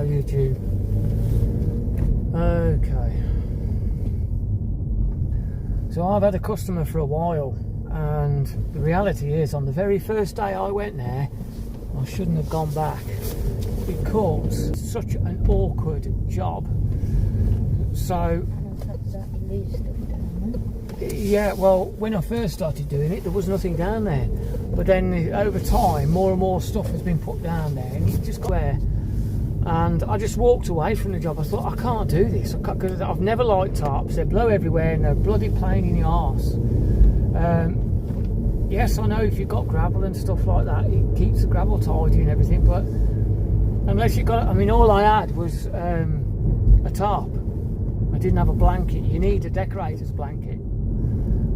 YouTube. Okay. So I've had a customer for a while, and the reality is, on the very first day I went there, I shouldn't have gone back because it's such an awkward job. So yeah, well, when I first started doing it, there was nothing down there. But then over time, more and more stuff has been put down there, and you just go there. And I just walked away from the job. I thought, I can't do this. Because I've never liked tarps. They blow everywhere and they're bloody pain in the arse. Yes, I know if you've got gravel and stuff like that, it keeps the gravel tidy and everything. But unless you got, I mean, all I had was a tarp. I didn't have a blanket. You need a decorator's blanket.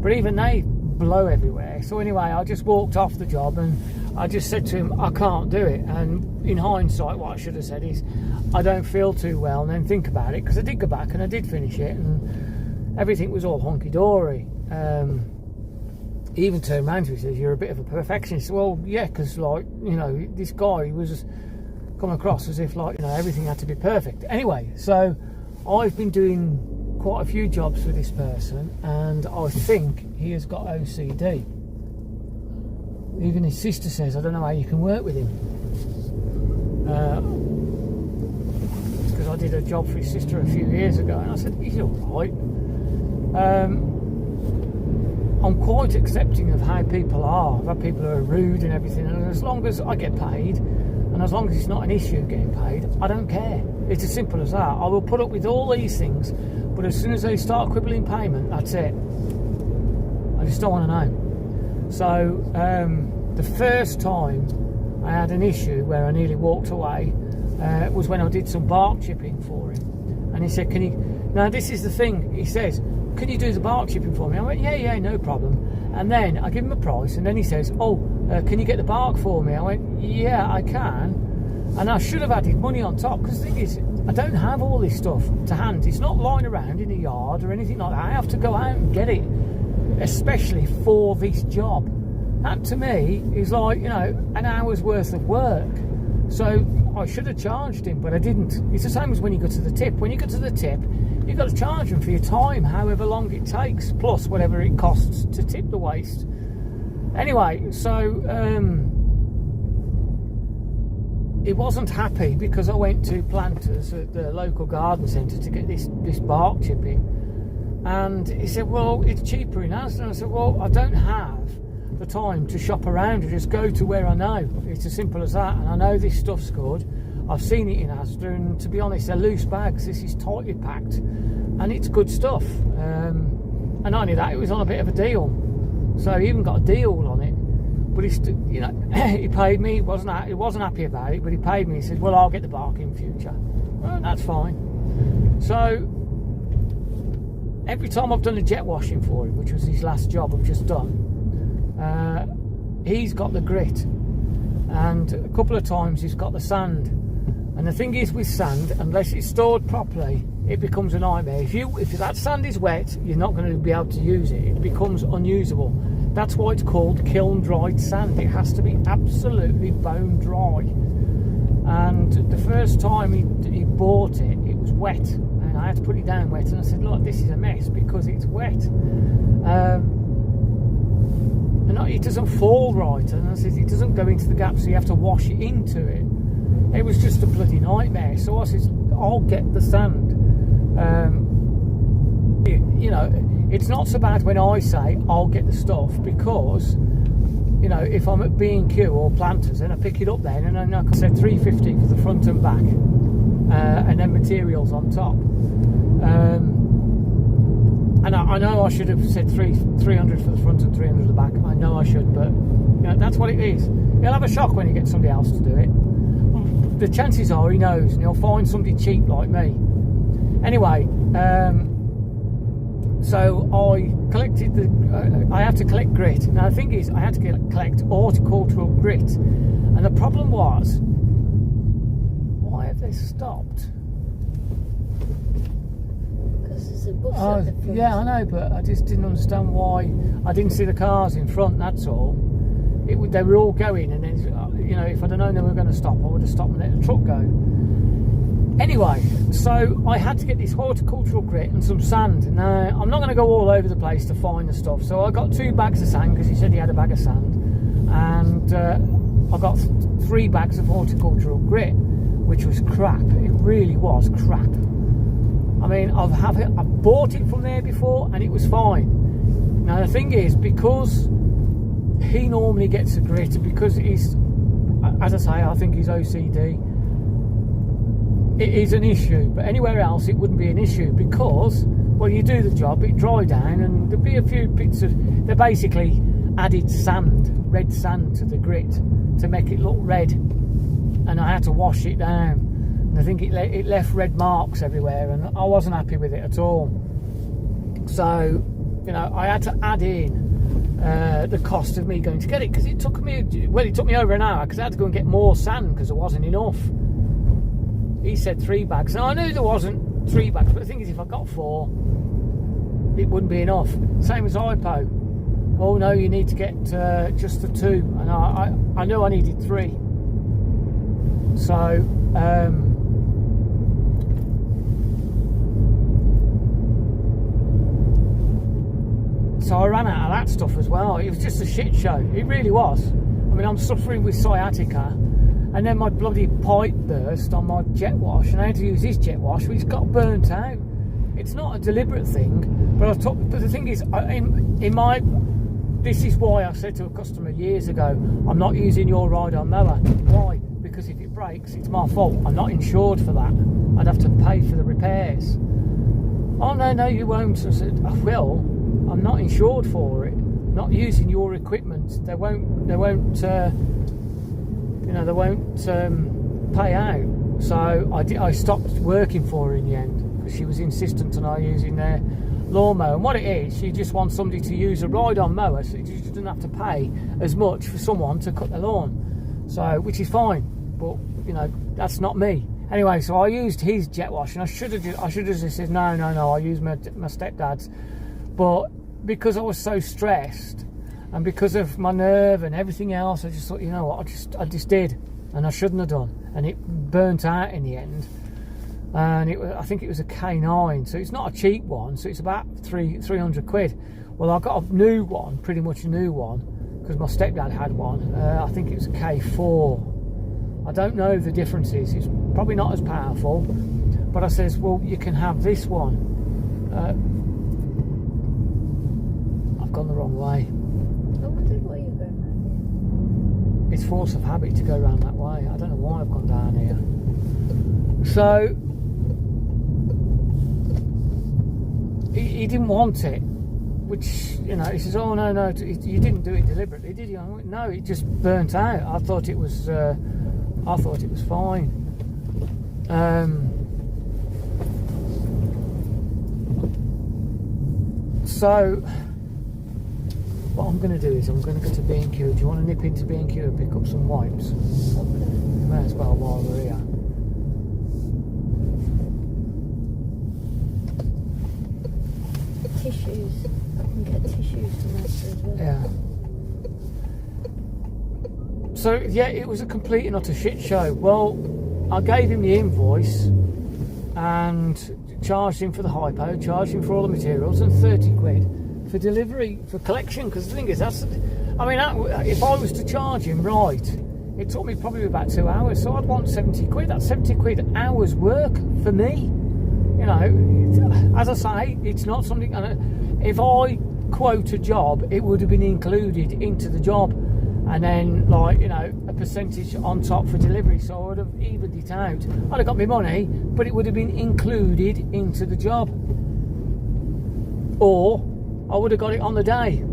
But even they blow everywhere. So anyway, I just walked off the job and I just said to him, I can't do it. And in hindsight, what I should have said is, I don't feel too well. And then think about it, because I did go back and I did finish it, and everything was all honky-dory. He even turned around to me and says, you're a bit of a perfectionist. Well, yeah, because, like, you know, this guy was come across as if, like, you know, everything had to be perfect. Anyway, so I've been doing quite a few jobs for this person, and I think he has got OCD. Even his sister says, I don't know how you can work with him. Because I did a job for his sister a few years ago, and I said, he's all right. I'm quite accepting of how people are. I've had people who are rude and everything, and as long as I get paid, and as long as it's not an issue getting paid, I don't care. It's as simple as that. I will put up with all these things, but as soon as they start quibbling payment, that's it. I just don't want to know. So the first time I had an issue where I nearly walked away was when I did some bark chipping for him. And he said, can you... Now this is the thing, he says, can you do the bark chipping for me? I went, yeah, no problem. And then I give him a price, and then he says, can you get the bark for me? I went, yeah, I can. And I should have added money on top, because the thing is, I don't have all this stuff to hand. It's not lying around in the yard or anything like that. I have to go out and get it, especially for this job. That to me is like, you know, an hour's worth of work. So I should have charged him, but I didn't. It's the same as when you go to the tip. When you go to the tip, you've got to charge them for your time, however long it takes, plus whatever it costs to tip the waste. Anyway, so he wasn't happy because I went to Planters at the local garden centre to get this bark chipping, and he said, well, it's cheaper in Asda. And I said, well, I don't have the time to shop around and just go to where I know. It's as simple as that, and I know this stuff's good. I've seen it in Asda, and to be honest, they're loose bags. This is tightly packed, and it's good stuff. And not only that, it was on a bit of a deal, so he even got a deal on it. But he, you know, he paid me. He wasn't happy about it, but he paid me. He said, "Well, I'll get the bark in future." Well, that's fine. So every time I've done a jet washing for him, which was his last job I've just done, he's got the grit, and a couple of times he's got the sand. And the thing is with sand, unless it's stored properly, it becomes a nightmare. If that sand is wet, you're not going to be able to use it. It becomes unusable. That's why it's called kiln dried sand. It has to be absolutely bone dry. And the first time he bought it, it was wet, and I had to put it down wet. And I said, look, this is a mess because it's wet. And it doesn't fall right. And I said, it doesn't go into the gap, so you have to wash it into it. It was just a bloody nightmare. So I said, I'll get the sand. You know, it's not so bad when I say I'll get the stuff, because, you know, if I'm at B&Q or Planters and I pick it up then, and then, like I said, $3.50 for the front and back, and then materials on top. And I know I should have said $300 for the front and $300 for the back. I know I should, but you know, that's what it is. He'll have a shock when you get somebody else to do it. The chances are he knows, and he'll find somebody cheap like me. Anyway, so I collected I have to collect grit. Now the thing is, I had to collect horticultural grit, and the problem was, why have they stopped? Because there's a bus at the front. Yeah, I know, but I just didn't understand why. I didn't see the cars in front, that's all. They were all going, and then, you know, if I'd have known they were going to stop, I would have stopped and let the truck go. Anyway, so I had to get this horticultural grit and some sand. Now, I'm not going to go all over the place to find the stuff. So I got 2 bags of sand because he said he had a bag of sand. And I got 3 bags of horticultural grit, which was crap. It really was crap. I mean, I've bought it from there before and it was fine. Now, the thing is, because he normally gets the grit, and because he's, as I say, I think he's OCD, it is an issue, but anywhere else it wouldn't be an issue because, well, you do the job, it dry down, and there'd be a few bits of, they basically added sand, red sand to the grit to make it look red, and I had to wash it down, and I think it left red marks everywhere, and I wasn't happy with it at all. So, you know, I had to add in the cost of me going to get it, because it took me over an hour, because I had to go and get more sand because there wasn't enough. He said 3 bags. Now, I knew there wasn't 3 bags, but the thing is, if I got 4, it wouldn't be enough. Same as hypo. Oh no, you need to get just the 2, and I knew I needed 3. So I ran out of that stuff as well. It was just a shit show. It really was. I mean, I'm suffering with sciatica. And then my bloody pipe burst on my jet wash, and I had to use this jet wash, which got burnt out. It's not a deliberate thing, but the thing is, this is why I said to a customer years ago, I'm not using your ride-on mower. Why? Because if it breaks, it's my fault. I'm not insured for that. I'd have to pay for the repairs. Oh no, you won't. I said, I will. I'm not insured for it. Not using your equipment. They won't pay out. So I stopped working for her in the end because she was insistent on I using their lawnmower. And what it is, she just wants somebody to use a ride-on mower, so she doesn't have to pay as much for someone to cut their lawn. So, which is fine, but you know, that's not me. Anyway, so I used his jet wash, and I should have just said no. I used my stepdad's, but because I was so stressed and because of my nerve and everything else, I just thought, you know what, I just did, and I shouldn't have done, and it burnt out in the end. And I think it was a K9, so it's not a cheap one, so it's about 300 quid. Well, I got a new one, pretty much a new one, because my stepdad had one. I think it was a K4. I don't know the differences. It's probably not as powerful, but I says, well, you can have this one. I've gone the wrong way. I wondered why you're going around here. It's force of habit to go around that way. I don't know why I've gone down here. So he didn't want it, which, you know, he says, oh no, you didn't do it deliberately, did you? I went, no, it just burnt out. I thought it was fine. So what I'm going to do is I'm going to go to B&Q. Do you want to nip into B&Q and pick up some wipes? May as well while we're here. Tissues. I can get tissues from that as well. Yeah. So yeah, it was a complete and utter shit show. Well, I gave him the invoice and charged him for the hypo, charged him for all the materials, and 30 quid for delivery, for collection. Because the thing is, if I was to charge him right, it took me probably about 2 hours, so I'd want 70 quid. That's 70 quid hours work for me. You know, as I say, it's not something. If I quote a job, it would have been included into the job, and then, like, you know, a percentage on top for delivery. So I would have evened it out. I'd have got my money, but it would have been included into the job, or I would have got it on the day.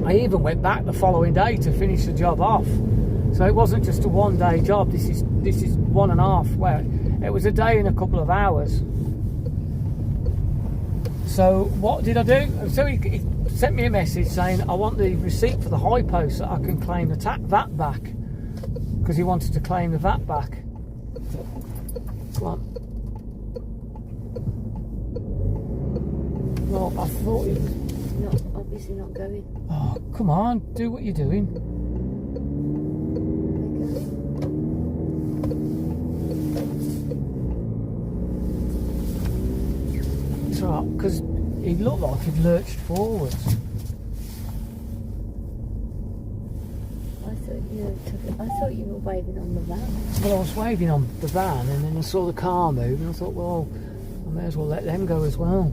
I even went back the following day to finish the job off. So it wasn't just a one-day job. This is 1.5. Well, it was a day and a couple of hours. So what did I do? So he sent me a message saying, I want the receipt for the hypo so I can claim the VAT back, because he wanted to claim the VAT back. Come on. Well, I thought he was obviously not going. Oh, come on, do what you're doing. because he looked like he'd lurched forwards. I thought you were waving on the van. Well, I was waving on the van, and then I saw the car move, and I thought, well, I may as well let them go as well.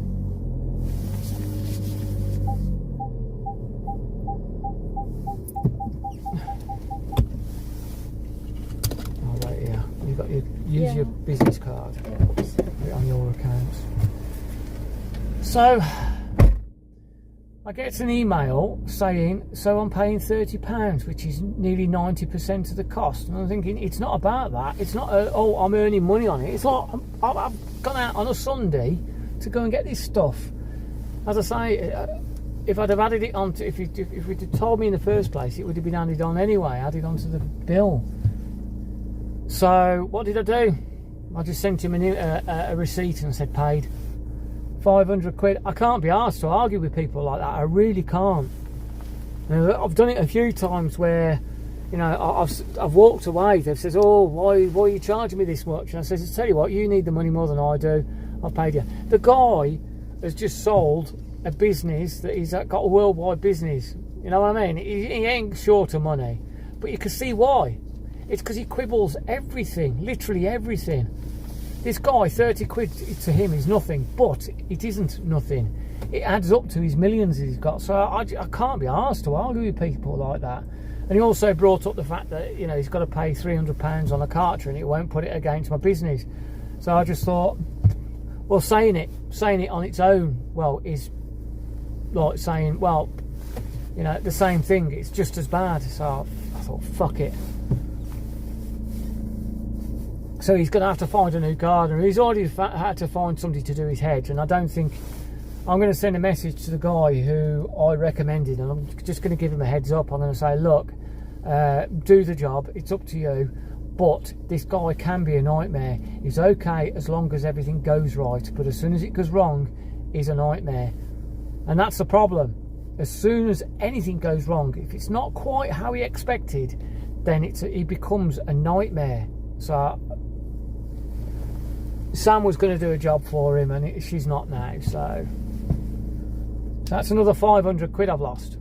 Oh, wait here. You got your use your business card. Yeah. Put it on your account. So I get an email saying, so I'm paying £30, which is nearly 90% of the cost. And I'm thinking, it's not about that. It's not, oh, I'm earning money on it. It's like, I've gone out on a Sunday to go and get this stuff. As I say, if I'd have added it on, if you'd have told me in the first place, it would have been added on anyway, added onto the bill. So what did I do? I just sent him a receipt and said paid. 500 quid. I can't be asked to argue with people like that. I really can't. You know, I've done it a few times where, you know, I've walked away. They've said, "Oh, why are you charging me this much?" And I said, "I tell you what, you need the money more than I do. I've paid you." The guy has just sold a business that he's got a worldwide business. You know what I mean? He ain't short of money, but you can see why. It's because he quibbles everything, literally everything. This guy, 30 quid to him is nothing, but it isn't nothing. It adds up to his millions he's got. So I can't be asked to argue with people like that. And he also brought up the fact that, you know, he's got to pay £300 on a Karcher and it won't put it against my business. So I just thought, well, saying it on its own, well, is like saying, well, you know, the same thing. It's just as bad. So I thought, fuck it. So he's going to have to find a new gardener. He's already had to find somebody to do his hedge, and I don't think I'm going to send a message to the guy who I recommended, and I'm just going to give him a heads up. I'm going to say, look, do the job. It's up to you, but this guy can be a nightmare. He's okay as long as everything goes right, but as soon as it goes wrong, he's a nightmare, and that's the problem. As soon as anything goes wrong, if it's not quite how he expected, then he becomes a nightmare. So Sam was going to do a job for him, and she's not now, so that's another 500 quid I've lost.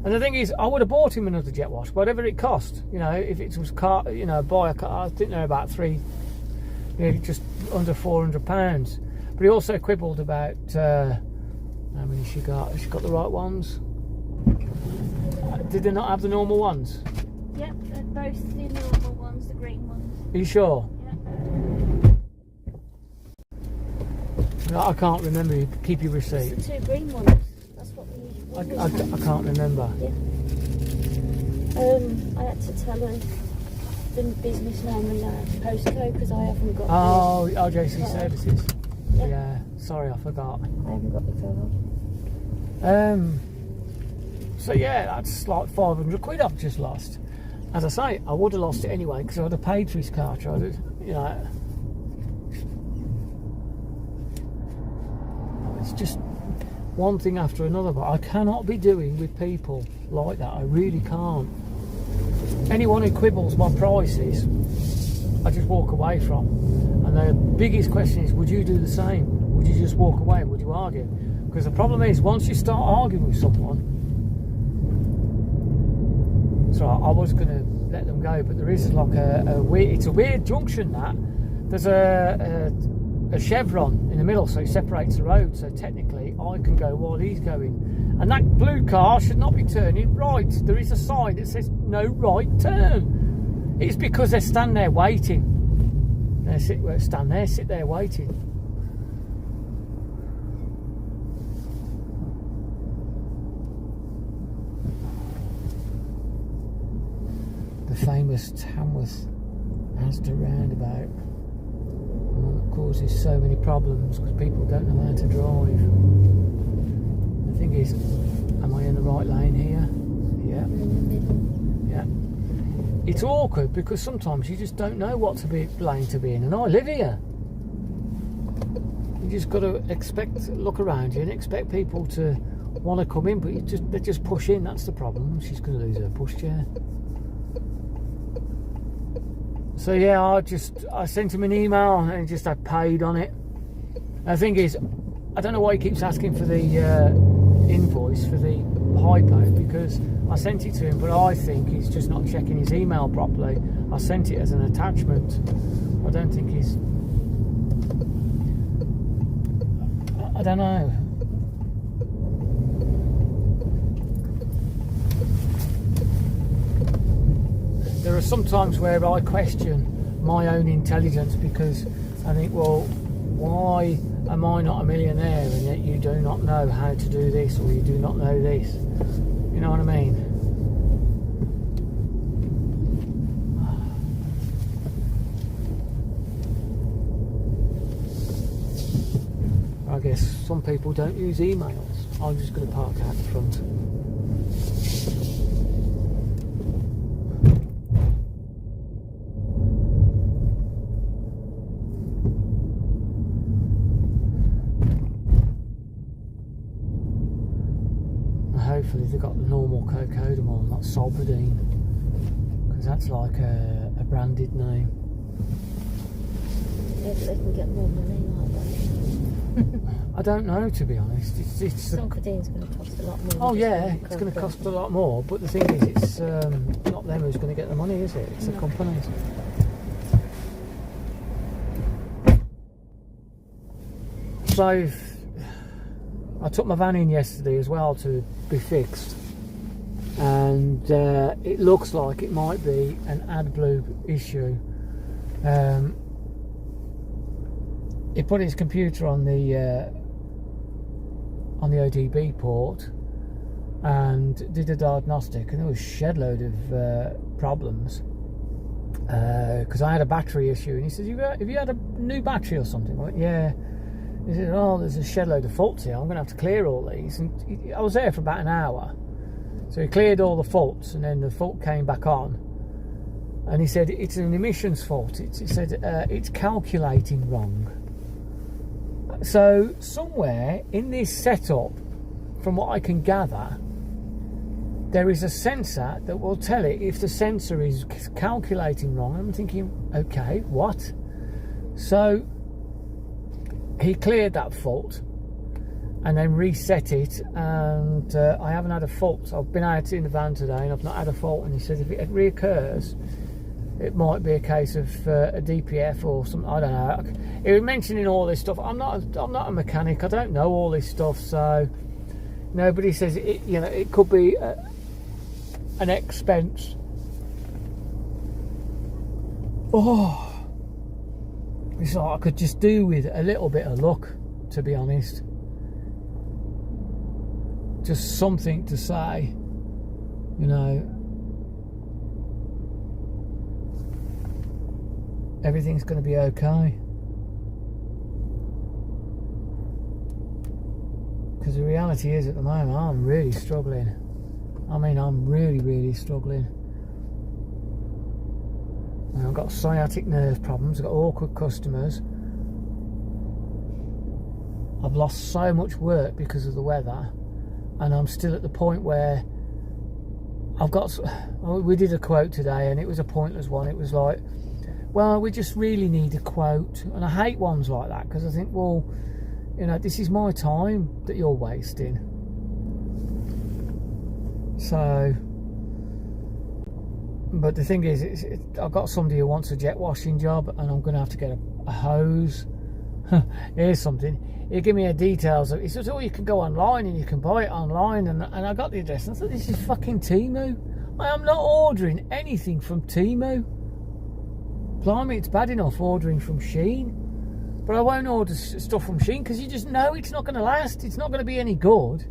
And the thing is, I would have bought him another jet wash, whatever it cost. You know, if it was car, you know, buy a car, I think they're about just under £400. But he also quibbled about how many she got. Has she got the right ones? Did they not have the normal ones? Yep, they're both the normal ones, the green ones. Are you sure? Yeah. I can't remember. You keep your receipt. It's the two green ones. That's what we usually I can't remember. Yeah. I had to tell her the business name and postcode because I haven't got. Oh, RJC Services. Yeah. Yeah. Sorry, I forgot. I haven't got the card. So yeah, that's like 500 quid I've just lost. As I say, I would have lost it anyway because I'd have paid for his car. You know, it's just one thing after another. But I cannot be doing with people like that. I really can't. Anyone who quibbles my prices, I just walk away from. And the biggest question is, would you do the same? Would you just walk away? Would you argue? Because the problem is, once you start arguing with someone, so I was going to let them go, but there is like it's a weird junction that there's a chevron in the middle, so it separates the road. So technically, I can go while he's going, and that blue car should not be turning right. There is a sign that says no right turn. It's because they stand there waiting. They sit there waiting. The famous Tamworth Asda roundabout, one that causes so many problems because people don't know how to drive. The thing is, am I in the right lane here? Yeah. Yeah. It's awkward because sometimes you just don't know what lane to be in, and I live here. You just got to look around you and expect people to want to come in, but they just push in. That's the problem. She's going to lose her pushchair. So yeah, I sent him an email and just had paid on it. And the thing is, I don't know why he keeps asking for the invoice for the hypo, because I sent it to him, but I think he's just not checking his email properly. I sent it as an attachment. I don't think he's... I don't know. There are some times where I question my own intelligence, because I think, well, why am I not a millionaire and yet you do not know how to do this, or you do not know this? You know what I mean? I guess some people don't use emails. I'm just going to park out the front. Hopefully they've got the normal cocodamol, not Solpadeine, because that's like a branded name. Yeah, but they can get more money like that. I don't know, to be honest. It's Solpadine's going to cost a lot more. Oh yeah, it's going to cost a lot more, but the thing is, it's not them who's going to get the money, is it? It's the companies. So I took my van in yesterday as well to be fixed, and it looks like it might be an AdBlue issue. He put his computer on the ODB port and did a diagnostic, and there was a shed load of problems, because I had a battery issue, and he said, have you had a new battery or something? I went, yeah. He said, oh, there's a shed load of faults here, I'm going to have to clear all these. And I was there for about an hour, so he cleared all the faults, and then the fault came back on, and he said it's an emissions fault. He said it's calculating wrong. So somewhere in this setup, from what I can gather, there is a sensor that will tell it if the sensor is calculating wrong. I'm thinking, okay, what? So he cleared that fault and then reset it, and I haven't had a fault. I've been out in the van today and I've not had a fault, and he said if it reoccurs, it might be a case of a DPF or something. I don't know. He was mentioning all this stuff. I'm not a mechanic. I don't know all this stuff. So nobody says it. You know, it could be an expense. Oh, it's like I could just do with a little bit of luck, to be honest. Just something to say, you know. Everything's going to be okay. Because the reality is, at the moment, I'm really struggling. I mean, I'm really struggling. And I've got sciatic nerve problems. I've got awkward customers. I've lost so much work because of the weather, and I'm still at the point where I've got... We did a quote today, and it was a pointless one. It was like, well, we just really need a quote. And I hate ones like that, because I think, well, you know, this is my time that you're wasting. So, but the thing is, I've got somebody who wants a jet washing job, and I'm going to have to get a hose. Here's something. He gave me the details. He says, oh, you can go online and you can buy it online. And I got the address, and I thought, this is fucking Temu. I am not ordering anything from Temu. Blimey, it's bad enough ordering from Shein, but I won't order stuff from Shein because you just know it's not going to last. It's not going to be any good.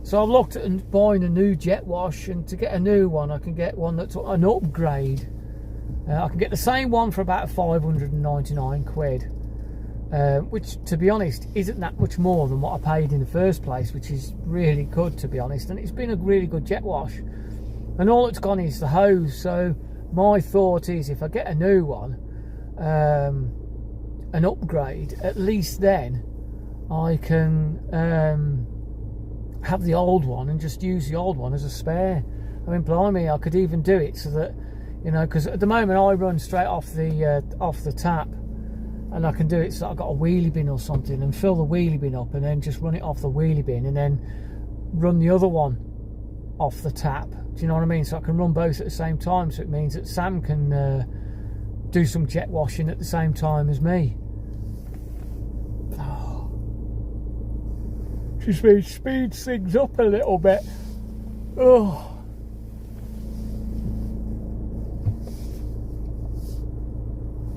So I've looked at buying a new jet wash, and to get a new one, I can get one that's an upgrade. I can get the same one for about 599 quid, which, to be honest, isn't that much more than what I paid in the first place, which is really good, to be honest. And it's been a really good jet wash, and all it's gone is the hose. So my thought is, if I get a new one, an upgrade, at least then I can have the old one and just use the old one as a spare. I mean, blimey, I could even do it so that, you know, because at the moment I run straight off the tap, And I can do it so I've got a wheelie bin or something and fill the wheelie bin up and then just run it off the wheelie bin and then run the other one off the tap. Do you know what I mean? So I can run both at the same time. So it means that Sam can do some jet washing at the same time as me. Oh. Just speeds things up a little bit. Oh.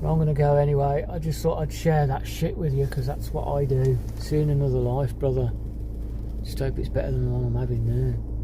I'm going to go anyway. I just thought I'd share that shit with you because that's what I do. See you in another life, brother. Just hope it's better than the one I'm having now.